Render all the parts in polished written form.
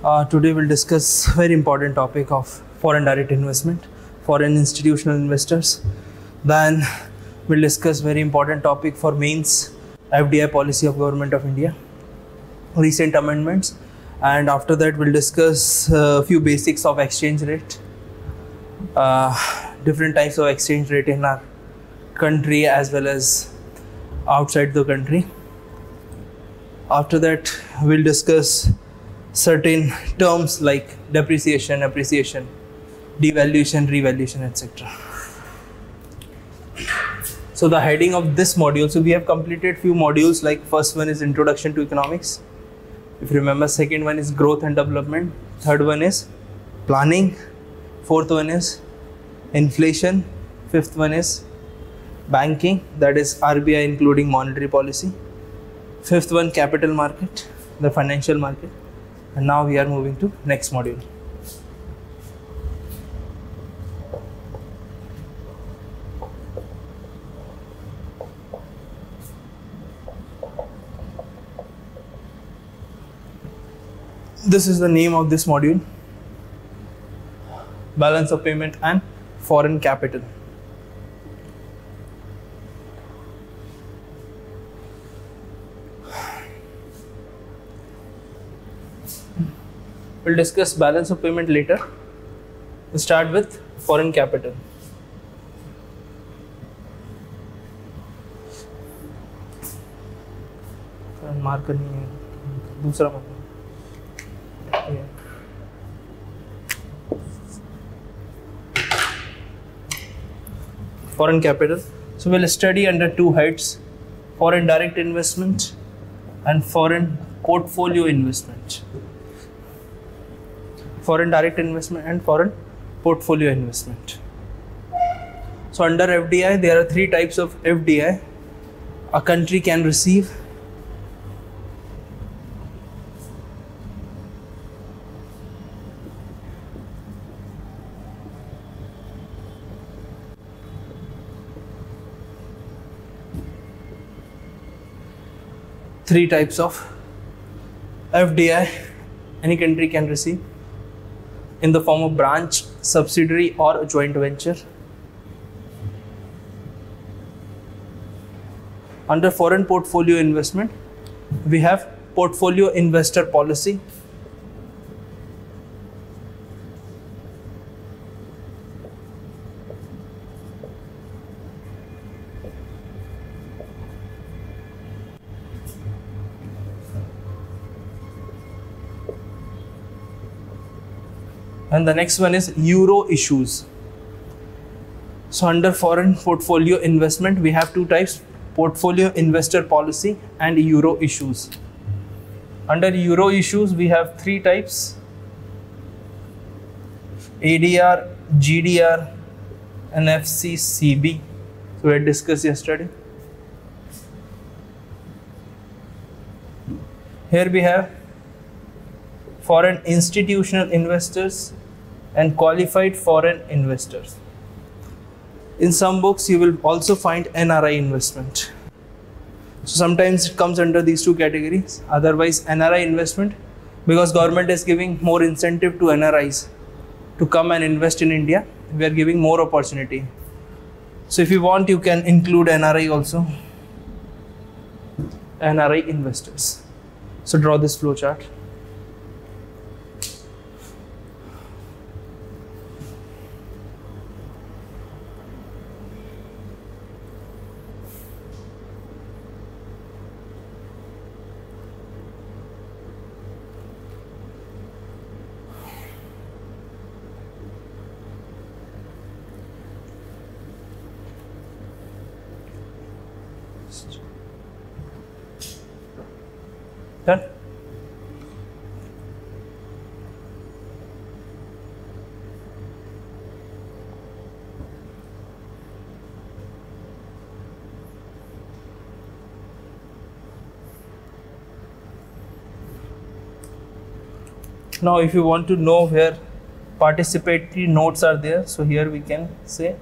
Today we'll discuss very important topic of foreign direct investment, foreign institutional investors. Then we'll discuss very important topic for mains, FDI policy of Government of India, recent amendments, and after that we'll discuss a few basics of exchange rate, different types of exchange rate in our country as well as outside the country. After that we'll discuss certain terms like depreciation, appreciation, devaluation, revaluation, etc. So the heading of this module, so we have completed few modules, like first one is introduction to economics, if you remember. Second one is growth and development. Third one is planning. Fourth one is inflation. Fifth one is banking, that is RBI including monetary policy. Fifth one, capital market, the financial market. And now we are moving to next module. This is the name of this module: balance of payment and foreign capital. We'll discuss balance of payment later. We'll start with foreign capital. Marker नहीं है, दूसरा marker. Foreign capital. So we'll study under two heads: foreign direct investment and foreign portfolio investment. Foreign direct investment and foreign portfolio investment. So under FDI, there are three types of FDI a country can receive. Three types of FDI any country can receive: in the form of branch, subsidiary or joint venture. Under foreign portfolio investment, we have portfolio investor policy. And the next one is euro issues. So under foreign portfolio investment, we have two types: portfolio investor policy and euro issues. Under euro issues, we have three types: ADR, GDR and FCCB. So we had discussed yesterday. Here we have foreign institutional investors and qualified foreign investors. In some books you will also find NRI investment. So sometimes it comes under these two categories. Otherwise NRI investment, because government is giving more incentive to NRIs to come and invest in India, we are giving more opportunity. So if you want, you can include NRI also, NRI investors. So draw this flow chart. Done? Now if you want to know where participatory notes are there, so here we can say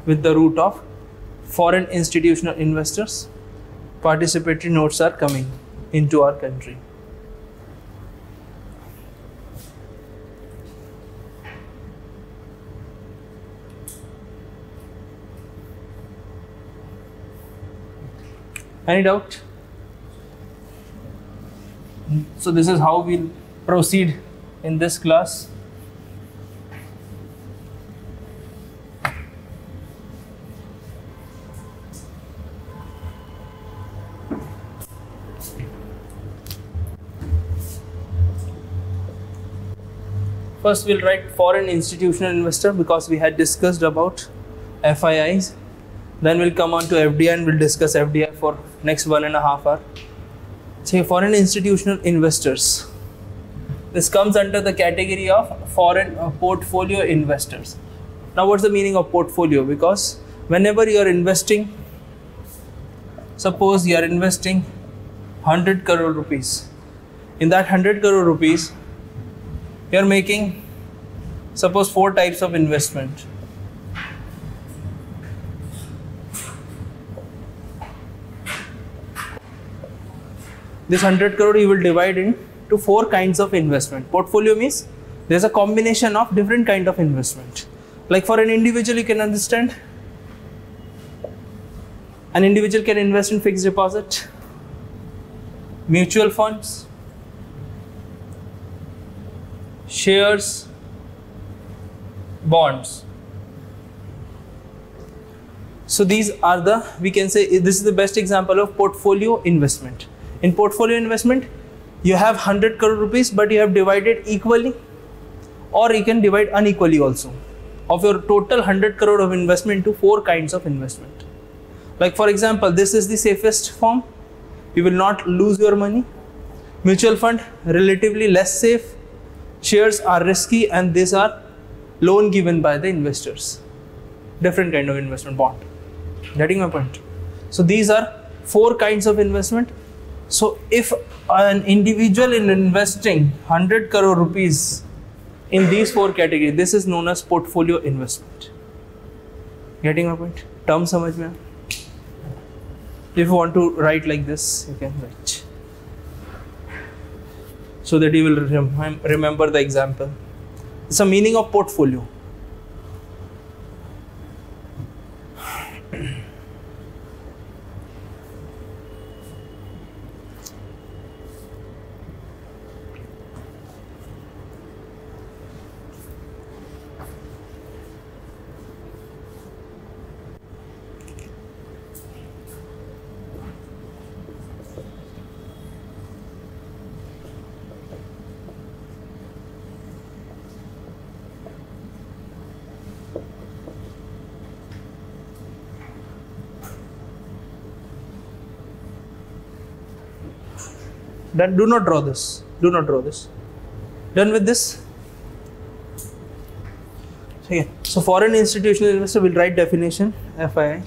with the root of foreign institutional investors, participatory notes are coming into our country. Any doubt? So this is how we'll proceed in this class. First we'll write foreign institutional investor because we had discussed about FIIs. Then we'll come on to FDI and we'll discuss FDI for next 1.5 hours. Say foreign institutional investors. This comes under the category of foreign portfolio investors. Now what's the meaning of portfolio? Because whenever you are investing, suppose you are investing 100 crore rupees. In that 100 crore rupees, you are making, suppose, 4 types of investment. This 100 crore you will divide into 4 kinds of investment. Portfolio means there's a combination of different kind of investment. Like for an individual, you can understand, an individual can invest in fixed deposit, mutual funds, shares, bonds. So these are the, we can say this is the best example of portfolio investment. In portfolio investment, you have 100 crore rupees, but you have divided equally, or you can divide unequally also. Of your total 100 crore of investment to 4 kinds of investment. Like for example, this is the safest form. You will not lose your money. Mutual fund, relatively less safe. Shares are risky, and these are loan given by the investors. Different kind of investment. Bond. Getting my point? So these are 4 kinds of investment. So if an individual is investing 100 crore rupees in these 4 categories, this is known as portfolio investment. Getting my point? Term samajh mein? If you want to write like this, you can write, so that you will remember the example. It's a meaning of portfolio. Then do not draw this. Do not draw this. Done with this? So foreign institutional investor will write definition, FII.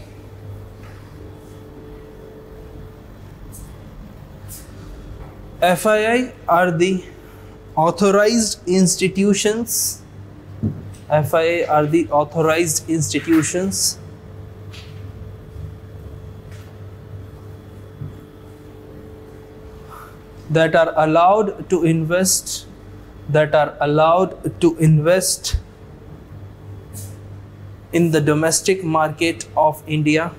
FII are the authorized institutions. FII are the authorized institutions that are allowed to invest, in the domestic market of India,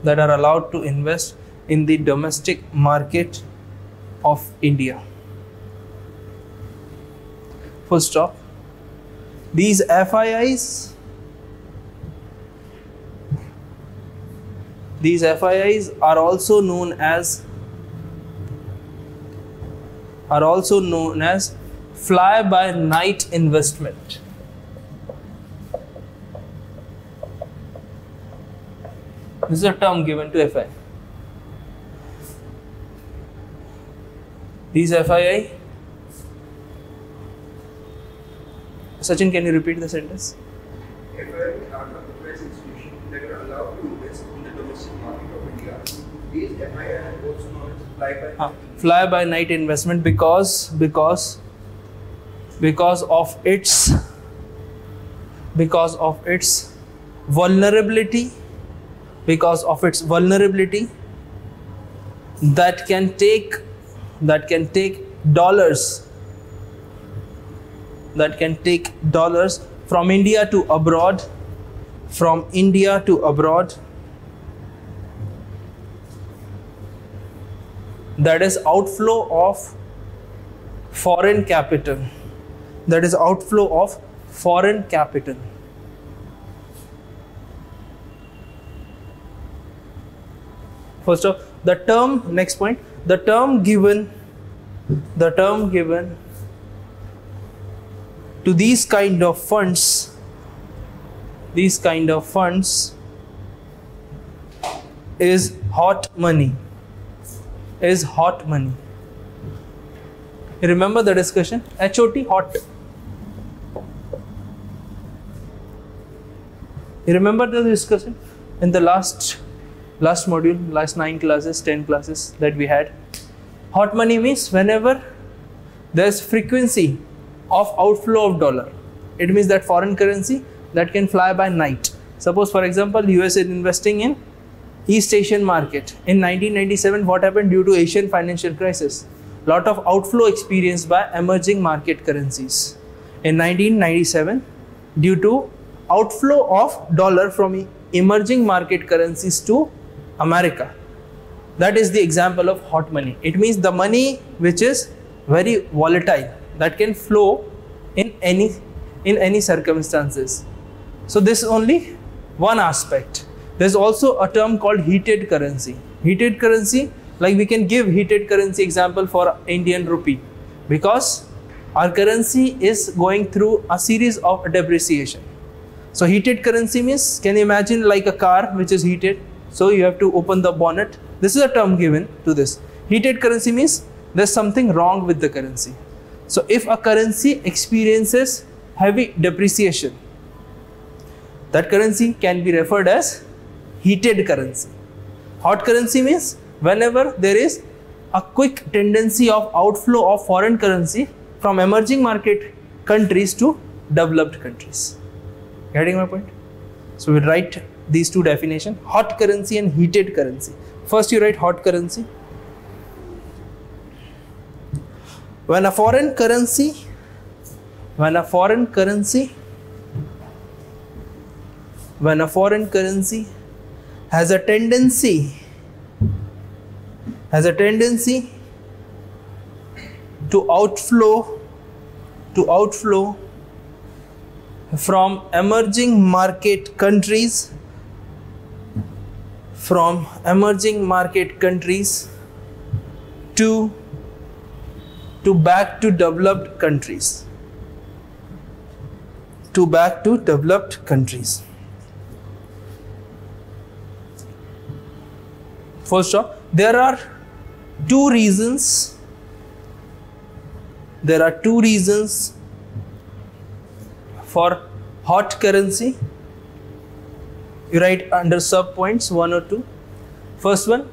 that are allowed to invest in the domestic market of India. Full stop. These FIIs are also known as fly-by-night investment. This is a term given to FII. These FII. Sachin, can you repeat the sentence? FII are the authorized institutions that are allowed to invest in the domestic market of India. These FII are also known as fly-by-night investment because of its vulnerability, that can take dollars from India to abroad from India to abroad, that is outflow of foreign capital. That is outflow of foreign capital. First of the term, next point, the term given to these kind of funds is hot money. Is hot money. You remember the discussion? HOT, hot. You remember the discussion in the last module, last 9 classes, 10 classes that we had? Hot money means whenever there's frequency of outflow of dollar, it means that foreign currency that can fly by night. Suppose for example, US is investing in East Asian market. In 1997, what happened due to Asian financial crisis? Lot of outflow experienced by emerging market currencies. In 1997, due to outflow of dollar from emerging market currencies to America. That is the example of hot money. It means the money which is very volatile, that can flow in any circumstances. So this is only one aspect. There's also a term called heated currency. Heated currency, like we can give heated currency example for Indian rupee, because our currency is going through a series of depreciation. So heated currency means, can you imagine like a car which is heated? So you have to open the bonnet. This is a term given to this. Heated currency means there's something wrong with the currency. So if a currency experiences heavy depreciation, that currency can be referred as heated currency. Hot currency means whenever there is a quick tendency of outflow of foreign currency from emerging market countries to developed countries. Getting my point? So we write these two definitions, hot currency and heated currency. First you write hot currency. When a foreign currency has a tendency to outflow from emerging market countries to back to developed countries. First off, there are two reasons for hot currency. You write under sub points 1 or 2. First one,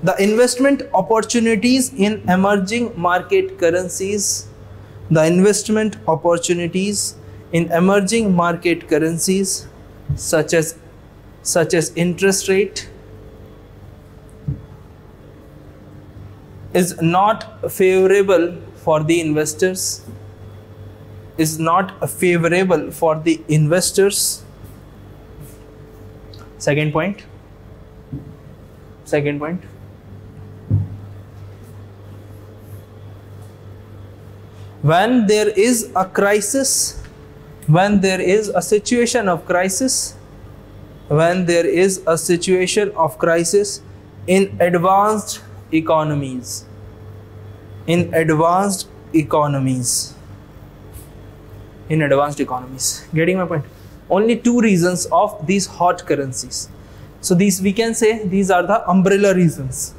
the investment opportunities in emerging market currencies. The investment opportunities in emerging market currencies such as interest rate is not favorable for the investors. Second point. When there is a crisis, when there is a situation of crisis in advanced economies, Getting my point? Only two reasons of these hot currencies. So these, we can say, these are the umbrella reasons.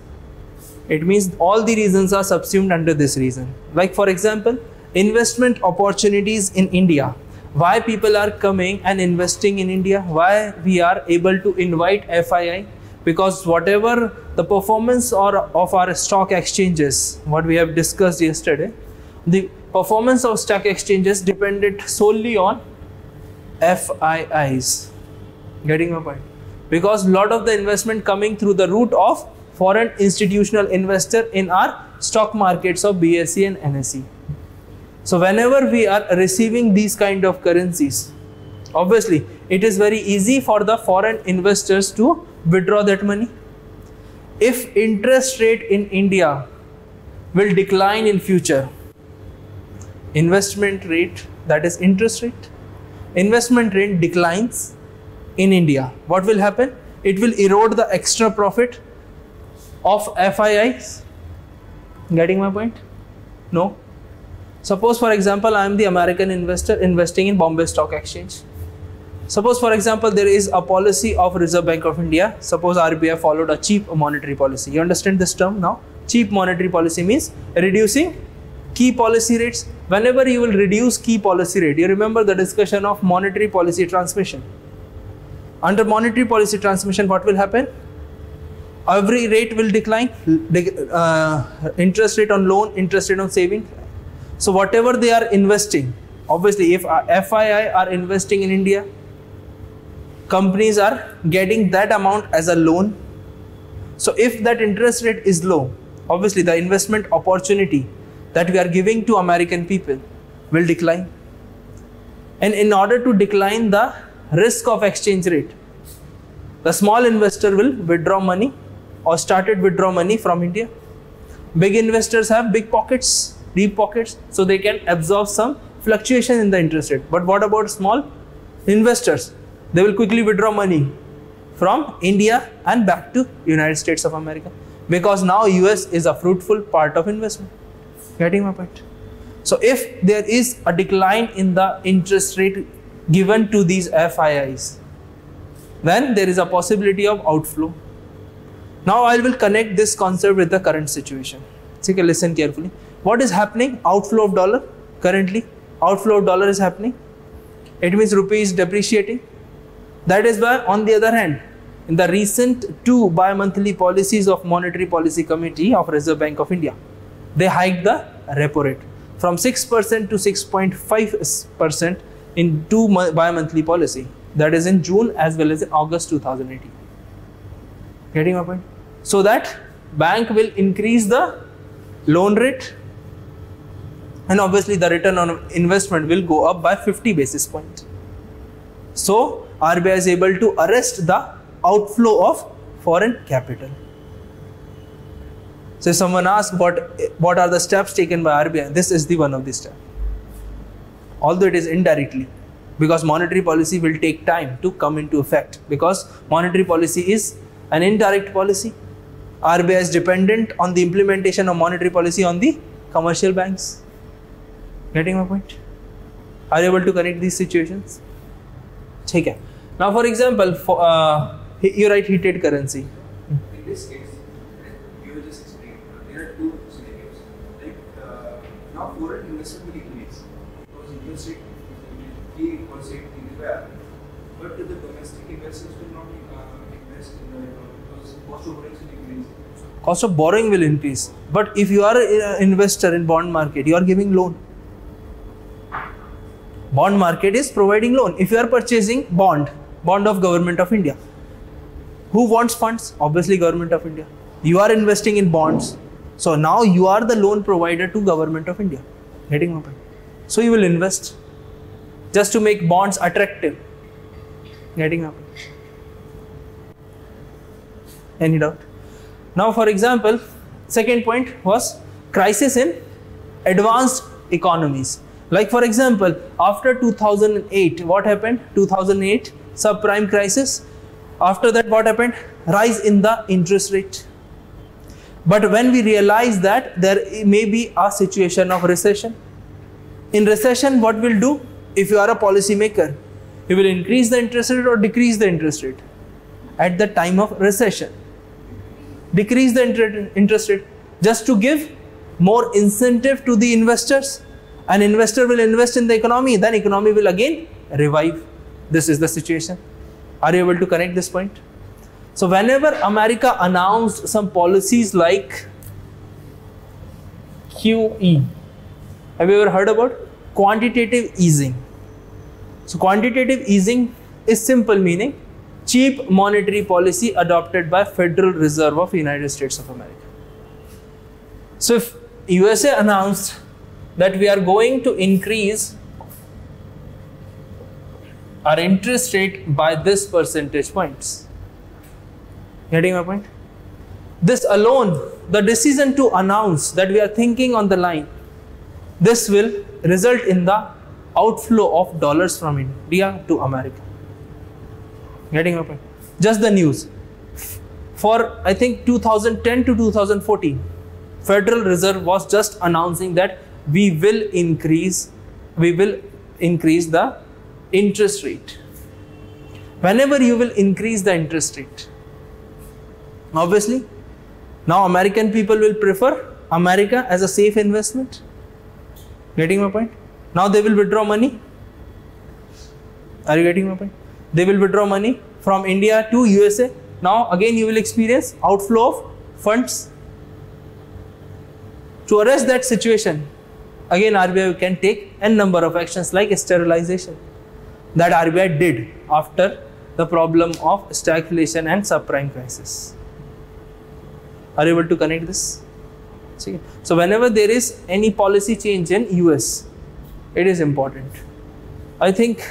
It means all the reasons are subsumed under this reason. Like for example, investment opportunities in India. Why people are coming and investing in India? Why we are able to invite FII? Because whatever the performance of our stock exchanges, what we have discussed yesterday, the performance of stock exchanges depended solely on FIIs. Getting my point? Because a lot of the investment coming through the route of foreign institutional investor in our stock markets of BSE and NSE. So whenever we are receiving these kind of currencies, obviously it is very easy for the foreign investors to withdraw that money. If interest rate in India will decline in future, investment rate, that is interest rate, investment rate declines in India, what will happen? It will erode the extra profit of FIIs. Getting my point? No. Suppose for example, I am the American investor investing in Bombay Stock Exchange. Suppose for example, there is a policy of Reserve Bank of India. Suppose RBI followed a cheap monetary policy. You understand this term now? Cheap monetary policy means reducing key policy rates. Whenever you will reduce key policy rate, you remember the discussion of monetary policy transmission. Under monetary policy transmission, what will happen? Every rate will decline. Interest rate on loan, interest rate on saving. So whatever they are investing, obviously if FII are investing in India, companies are getting that amount as a loan. So if that interest rate is low, obviously the investment opportunity that we are giving to American people will decline. And in order to decline the risk of exchange rate, the small investor will withdraw money or started withdraw money from India. Big investors have big pockets, deep pockets, so they can absorb some fluctuation in the interest rate. But what about small investors? They will quickly withdraw money from India and back to United States of America, because now US is a fruitful part of investment. Getting my point? So if there is a decline in the interest rate given to these FIIs, then there is a possibility of outflow. Now I will connect this concept with the current situation. Take a listen carefully. What is happening? Outflow of dollar. Currently, outflow of dollar is happening. It means rupee is depreciating. That is why, on the other hand, in the recent 2 bi-monthly policies of Monetary Policy Committee of Reserve Bank of India, they hiked the repo rate from 6% to 6.5% in 2 bi-monthly policy. That is in June as well as in August 2018. Getting my point? So that bank will increase the loan rate, and obviously the return on investment will go up by 50 basis points. So RBI is able to arrest the outflow of foreign capital. So if someone asks what are the steps taken by RBI, this is the one of the steps. Although it is indirectly, because monetary policy will take time to come into effect, because monetary policy is an indirect policy. RBI is dependent on the implementation of monetary policy on the commercial banks. Getting my point? Are you able to connect these situations? Okay. Now for example, you write heated currency. In this case, you will just explain, there are 2 scenarios. Like now foreign investment will increase because interest rate key policy increase by RBI. But the domestic investors will not invest in the economy because cost of borrowing will increase. Cost of borrowing will increase. But if you are an investor in bond market, you are giving loan. Bond market is providing loan. If you are purchasing bond of Government of India, who wants funds? Obviously Government of India. You are investing in bonds. So now you are the loan provider to Government of India. Getting my point? So you will invest just to make bonds attractive. Getting my point? Any doubt? Now for example, second point was crisis in advanced economies. Like for example, after 2008, what happened? 2008 subprime crisis. After that, what happened? Rise in the interest rate. But when we realize that there may be a situation of recession, in recession, what will do? If you are a policy maker, you will increase the interest rate or decrease the interest rate at the time of recession. Decrease the interest rate just to give more incentive to the investors. An investor will invest in the economy, then economy will again revive. This is the situation. Are you able to connect this point? So whenever America announced some policies like QE, have you ever heard about quantitative easing? So quantitative easing is simple meaning cheap monetary policy adopted by Federal Reserve of United States of America. So if USA announced that we are going to increase our interest rate by this percentage points. Getting my point? This alone, the decision to announce that we are thinking on the line, this will result in the outflow of dollars from India to America. Getting my point? Just the news. For I think 2010 to 2014, Federal Reserve was just announcing that we will increase the interest rate. Whenever you will increase the interest rate, obviously, now American people will prefer America as a safe investment. Getting my point? Now they will withdraw money. Are you getting my point? They will withdraw money from India to USA. Now again you will experience outflow of funds. To arrest that situation, again RBI can take n number of actions like sterilization that RBI did after the problem of stagflation and subprime crisis. Are you able to connect this? So whenever there is any policy change in US, it is important. I think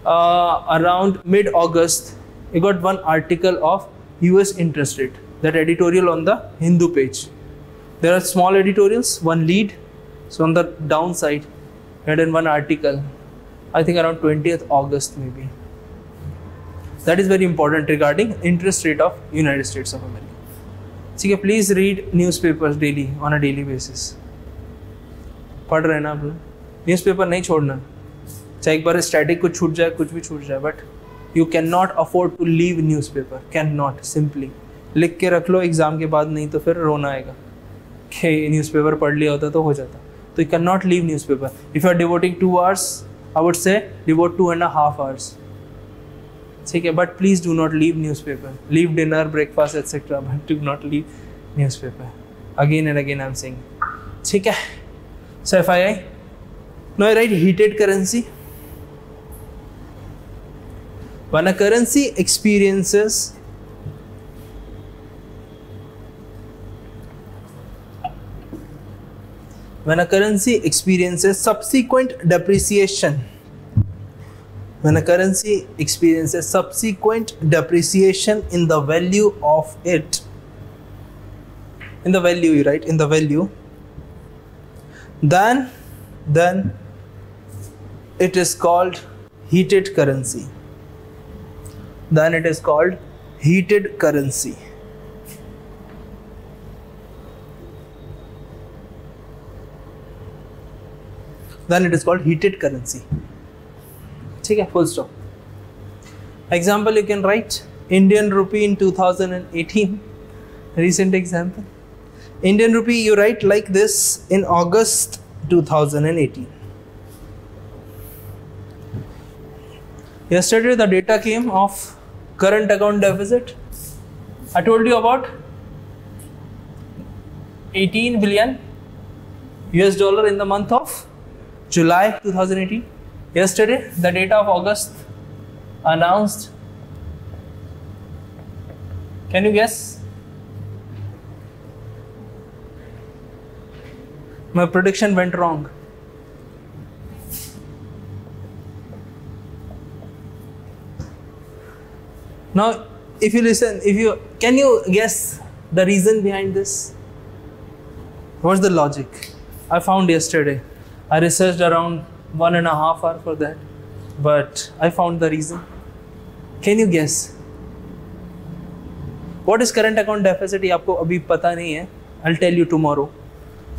around mid-August, you got one article of US interest rate, that editorial on the Hindu page. There are small editorials, one lead. So on the downside, you had in one article, I think around 20th August maybe. That is very important regarding interest rate of United States of America. So please read newspapers daily, on a daily basis. पढ़ रहे ना आप लोग? Newspaper नहीं छोड़ना, चाहे एक बार static कुछ छूट जाए, कुछ भी छूट जाए, but you can not afford to leave newspaper, can not, simply लिख के रख लो, एग्जाम के बाद नहीं तो फिर रोना आएगा कि न्यूज़पेपर पढ़ लिया होता तो हो जाता. तो you can not leave newspaper. If you are devoting 2 hours, I would say devote 2.5 hours. ठीक है, but please do not leave newspaper. Leave dinner, breakfast etcetera, but do not leave newspaper. Again and again I am saying. ठीक है. So FII, now I write heated currency. When a currency experiences subsequent depreciation, when a currency experiences subsequent depreciation in the value of it, in the value, you write in the value, then it is called heated currency. Then it is called heated currency. Then it is called heated currency. ठीक है, full stop. Example you can write Indian rupee in 2018. Recent example. Indian rupee you write like this in August 2018. Yesterday the data came of current account deficit. I told you about 18 billion US dollar in the month of July 2018. Yesterday the data of August announced. Can you guess? My prediction went wrong. Now, if you listen, can you guess the reason behind this? What's the logic? I found yesterday. I researched around 1.5 hours for that, but I found the reason. Can you guess? What is current account deficit? ये आपको अभी पता नहीं है. I'll tell you tomorrow.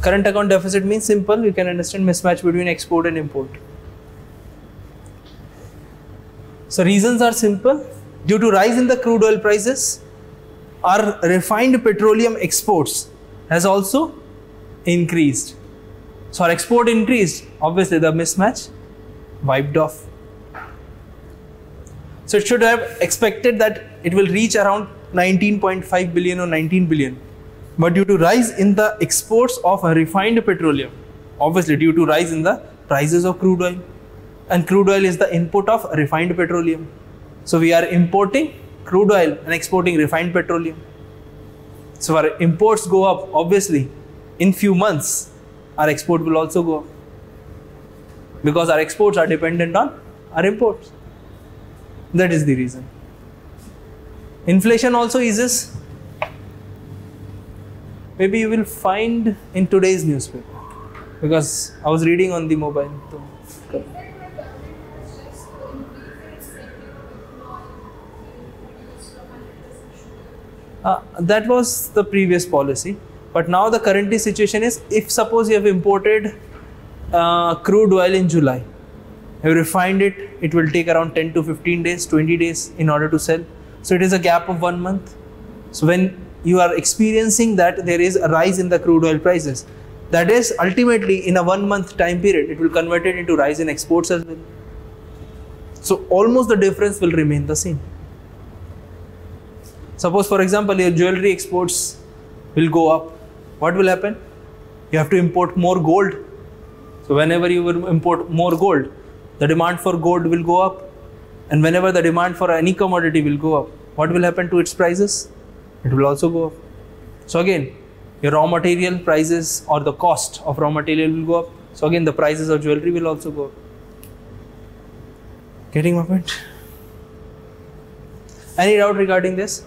Current account deficit means simple, you can understand mismatch between export and import. So reasons are simple. Due to rise in the crude oil prices, our refined petroleum exports has also increased. So our export increased, obviously the mismatch wiped off. So it should have expected that it will reach around 19.5 billion or 19 billion. But due to rise in the exports of refined petroleum, obviously due to rise in the prices of crude oil, and crude oil is the input of refined petroleum. So we are importing crude oil and exporting refined petroleum. So our imports go up, obviously in few months our export will also go up, because our exports are dependent on our imports. That is the reason. Inflation also eases. Maybe you will find in today's newspaper, because I was reading on the mobile. That was the previous policy, but now the current situation is, if suppose you have imported crude oil in July, you refined it, it will take around 10 to 15 days, 20 days in order to sell. So it is a gap of 1 month. So when you are experiencing that there is a rise in the crude oil prices, that is ultimately in a 1 month time period, it will convert it into rise in exports as well. So almost the difference will remain the same. Suppose for example your jewelry exports will go up. What will happen? You have to import more gold. So whenever you will import more gold, the demand for gold will go up. And whenever the demand for any commodity will go up, what will happen to its prices? It will also go up. So again, your raw material prices or the cost of raw material will go up. So again, the prices of jewelry will also go up. Getting my point? Any doubt regarding this?